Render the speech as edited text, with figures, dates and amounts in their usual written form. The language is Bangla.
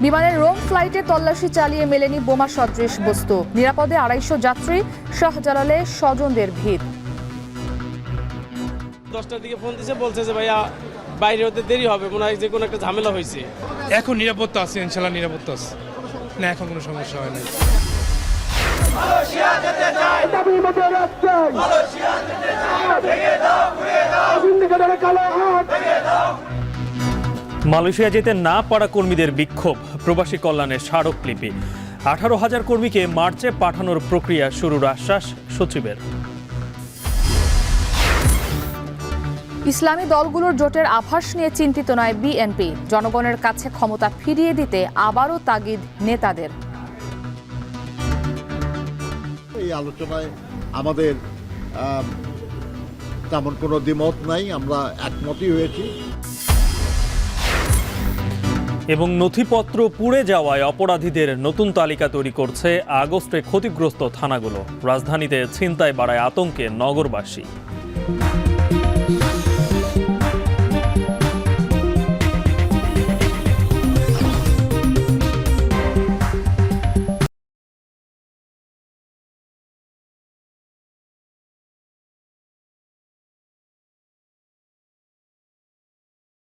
বিমানের রোম ফ্লাইটে তল্লাশি চালিয়ে মেলেনি বোমা সদৃশ বস্তু। নিরাপদে 250 যাত্রী। শাহজালালে স্বজনদের ভিড়। 10টার দিকে ফোন দিয়েছে, বলছে যে ভাইয়া বাইরে হতে দেরি হবে, মনে হয় যে কোনো একটা ঝামেলা হয়েছে। এখন নিরাপত্তা আছে, ইনশাল্লাহ নিরাপত্তা আছে, না এখন কোনো সমস্যা হয় না। মালয়েশিয়া যেতে না পারা কর্মীদের বিক্ষোভ, প্রবাসী কল্যাণে স্মারকলিপি। 18,000 কর্মীকে মার্চে পাঠানোর প্রক্রিয়া শুরুর আশ্বাস সচিবের। ইসলামী দলগুলোর জোটের আভাস নিয়ে চিন্তিত নয় বিএনপি। জনগণের কাছে ক্ষমতা ফিরিয়ে দিতে আবারও তাগিদ নেতাদের। এই আলোচনায় আমাদের তেমন কোনো দ্বিমত নাই, আমরা একমতই হয়েছি। এবং নথিপত্র পুড়ে যাওয়ায় অপরাধীদের নতুন তালিকা তৈরি করছে আগস্টে ক্ষতিগ্রস্ত থানাগুলো। রাজধানীতে ছিনতাই বাড়ায় আতঙ্কে নগরবাসী।